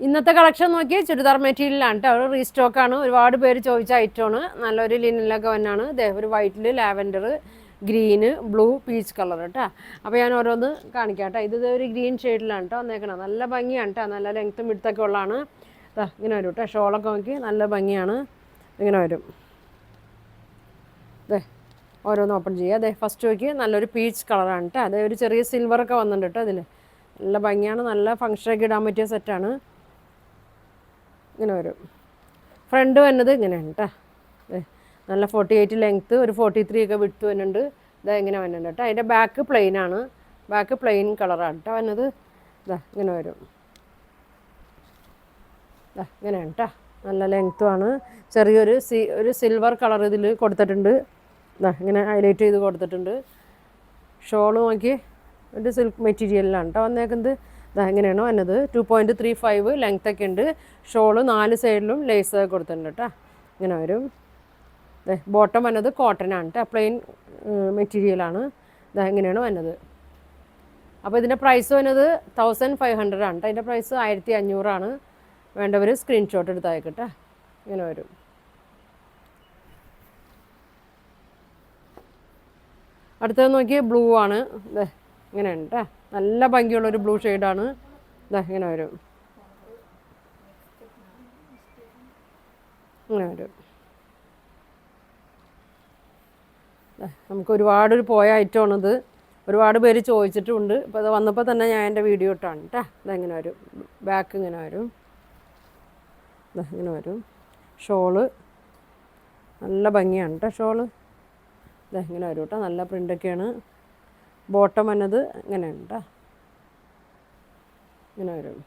ഇന്നത്തെ കളക്ഷൻ നോക്കി ചുരിദാർ മെറ്റീരിയലാണ് കേട്ടോ. ഒരു റീസ്റ്റോക്കാണ്, ഒരുപാട് പേര് ചോദിച്ച ഐറ്റമാണ്. നല്ലൊരു ലിനിലൊക്കെ വന്നാണ്. ഒരു വൈറ്റിൽ lavender, green, blue, peach colour കേട്ടോ. അപ്പോൾ ഞാൻ ഓരോന്ന് കാണിക്കാം കേട്ടോ. ഇത് ഒരു ഗ്രീൻ ഷെയ്ഡിലാണ് കേട്ടോ വന്നേക്കണം. നല്ല ഭംഗിയാണ് കേട്ടോ, നല്ല ലെങ്ത്തും വിടുത്തൊക്കെ ഉള്ളതാണ്. ഇങ്ങനെ വരും കേട്ടോ. ഷോളൊക്കെ നോക്കി നല്ല ഭംഗിയാണ്. ഇങ്ങനെ വരും. ഓരോന്ന് ഓപ്പൺ ചെയ്യുക. ഫസ്റ്റ് നോക്കി നല്ലൊരു പീച്ച് കളറാണ് കേട്ടോ. ഒരു ചെറിയ സിൽവറൊക്കെ വന്നിട്ടുണ്ട് കേട്ടോ ഇതിൽ. നല്ല ഭംഗിയാണ്, നല്ല ഫങ്ഷനൊക്കെ ഇടാൻ പറ്റിയ സെറ്റാണ്. ഇങ്ങനെ വരും. ഫ്രണ്ട് വന്നത് ഇങ്ങനെയാണ് കേട്ടോ. നല്ല 48 ലെങ്ത്ത്, ഒരു 43 ഒക്കെ വിട്ട് വരുന്നുണ്ട്. ഇങ്ങനെ വന്നിട്ടുണ്ട് കേട്ടോ. അതിൻ്റെ ബാക്ക് പ്ലെയിൻ ആണ്. ബാക്ക് പ്ലെയിൻ കളറാണ് കേട്ടോ വന്നത്. ഇങ്ങനെ വരും. ഇങ്ങനെയാണ് കേട്ടോ. നല്ല ലെങ്ത്തുമാണ്. ചെറിയൊരു ഒരു സിൽവർ കളർ ഇതിൽ കൊടുത്തിട്ടുണ്ട്. ഇങ്ങനെ ഹൈലൈറ്റ് ചെയ്ത് കൊടുത്തിട്ടുണ്ട്. ഷോള് നോക്കി ഒരു സിൽക്ക് മെറ്റീരിയലിലാണ് കേട്ടോ വന്നേക്കുന്നത്. ഇങ്ങനെയാണ് വന്നത്. 2.35 ലെങ്ത്തൊക്കെ ഉണ്ട്. ഷോള് 4 സൈഡിലും ലേസ് കൊടുത്തിട്ടുണ്ട് കേട്ടോ. ഇങ്ങനെ വരും. ബോട്ടം വന്നത് കോട്ടനാണ് കേട്ടോ, പ്ലെയിൻ മെറ്റീരിയലാണ്. ഇങ്ങനെയാണ് വന്നത്. അപ്പോൾ ഇതിൻ്റെ പ്രൈസ് വന്നത് 1500 ആണ് കേട്ടോ. അതിൻ്റെ പ്രൈസ് 1500 ആണ്. വേണ്ടവർ സ്ക്രീൻഷോട്ട് എടുത്ത് അയക്കട്ടെ. ഇങ്ങനെ വരും. അടുത്തത് നോക്കി ബ്ലൂ ആണ്. ഇങ്ങനെയാണ് കേട്ടോ. നല്ല ഭംഗിയുള്ളൊരു ബ്ലൂ ഷെയ്ഡാണ്. ഇങ്ങനെ വരും. ഇങ്ങനെ വരും. നമുക്ക് ഒരുപാട് പോയ ഐറ്റമാണിത്. ഒരുപാട് പേര് ചോദിച്ചിട്ടുമുണ്ട്. ഇപ്പോൾ അത് വന്നപ്പോൾ തന്നെ ഞാൻ എൻ്റെ വീഡിയോ ഇട്ടാണ് കേട്ടോ. ഇതെങ്ങനെ വരും. ബാക്ക് ഇങ്ങനെ വരും. ഇങ്ങനെ വരും. ഷോള് നല്ല ഭംഗിയാണ് കേട്ടോ. ഷോള് ഇങ്ങനെ വരും കേട്ടോ. നല്ല പ്രിൻ്റൊക്കെയാണ്. ബോട്ടം വന്നത് ഇങ്ങനെയാണ് കേട്ടോ. ഇങ്ങനെ വരും.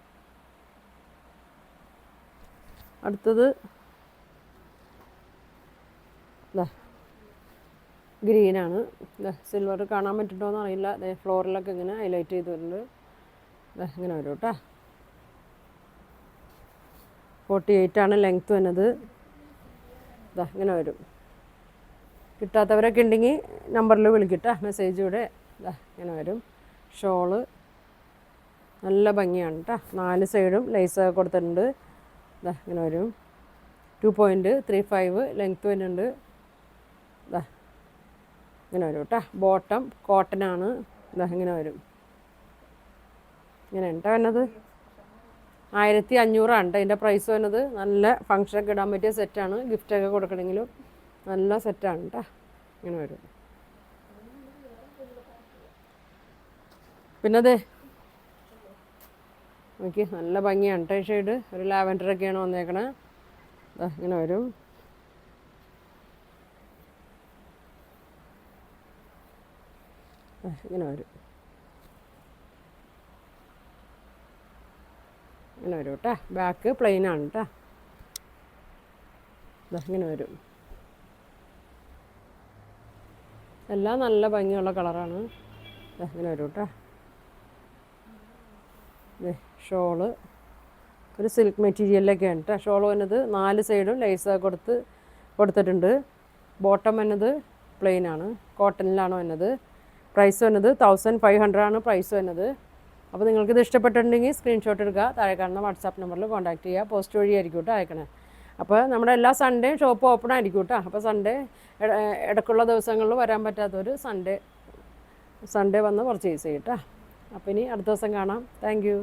അടുത്തത് ഗ്രീനാണ്. സിൽവർ കാണാൻ പറ്റുന്നുണ്ടോയെന്ന് അറിയില്ല. ഫ്ലോറിലൊക്കെ ഇങ്ങനെ ഹൈലൈറ്റ് ചെയ്തിട്ടുണ്ട്. ഇങ്ങനെ വരും കേട്ടോ. 48 ആണ് ലെങ്ത്ത് വന്നത്. ഇങ്ങനെ വരും. കിട്ടാത്തവരൊക്കെ ഉണ്ടെങ്കിൽ നമ്പറിൽ വിളിക്കട്ടെ, മെസ്സേജൂടെ. ഇങ്ങനെ വരും. ഷോള് നല്ല ഭംഗിയാണ് കേട്ടോ. 4 സൈഡും ലേസ് കൊടുത്തിട്ടുണ്ട്. ഇങ്ങനെ വരും. 2.35 ലെങ്ത്ത് വരുന്നുണ്ട്. ഇങ്ങനെ വരും കേട്ടോ. ബോട്ടം കോട്ടനാണ്. ഇങ്ങനെ വരും. ഇങ്ങനെ കേട്ടോ വന്നത്. 1500 ആണ് കേട്ടോ ഇതിൻ്റെ പ്രൈസ് വന്നത്. നല്ല ഫങ്ഷനൊക്കെ ഇടാൻ പറ്റിയ സെറ്റാണ്. ഗിഫ്റ്റൊക്കെ കൊടുക്കണമെങ്കിലും നല്ല സെറ്റാണ് കേട്ടോ. ഇങ്ങനെ വരും. പിന്നെ നോക്കി നല്ല ഭംഗിയാണ് കേട്ടോ. ഷെയ്ഡ് ഒരു ലാവൻഡറൊക്കെയാണ് വന്നേക്കണേ. ഇങ്ങനെ വരും. ഇങ്ങനെ വരും. ഇങ്ങനെ വരും കേട്ടോ. ബാക്ക് പ്ലെയിനാണ് കേട്ടോ. ഇങ്ങനെ വരും. എല്ലാം നല്ല ഭംഗിയുള്ള കളറാണ്. ഇങ്ങനെ വരും കേട്ടോ. ഷോള് ഒരു സിൽക്ക് മെറ്റീരിയലിലൊക്കെയാണ് കേട്ടോ. ഷോള് വന്നത് 4 സൈഡും ലേസ് കൊടുത്തിട്ടുണ്ട്. ബോട്ടം വന്നത് പ്ലെയിനാണ്, കോട്ടണിലാണ് വന്നത്. പ്രൈസ് വന്നത് 1500 ആണ് പ്രൈസ് വന്നത്. അപ്പോൾ നിങ്ങൾക്കിത് ഇഷ്ടപ്പെട്ടിട്ടുണ്ടെങ്കിൽ സ്ക്രീൻഷോട്ട് എടുക്കുക. താഴെ കാണുന്ന വാട്സാപ്പ് നമ്പറിൽ കോൺടാക്ട് ചെയ്യുക. പോസ്റ്റ് വഴി ആയിരിക്കും കേട്ടോ അയക്കണേ. അപ്പോൾ നമ്മുടെ എല്ലാ സൺഡേയും ഷോപ്പ് ഓപ്പൺ ആയിരിക്കും കേട്ടോ. അപ്പോൾ സൺഡേ ഇടയ്ക്കുള്ള ദിവസങ്ങളിൽ വരാൻ പറ്റാത്തവർ സൺഡേ വന്ന് പർച്ചേസ് ചെയ്യും കേട്ടോ. അപ്പോൾ ഇനി അടുത്ത ദിവസം കാണാം. Thank you.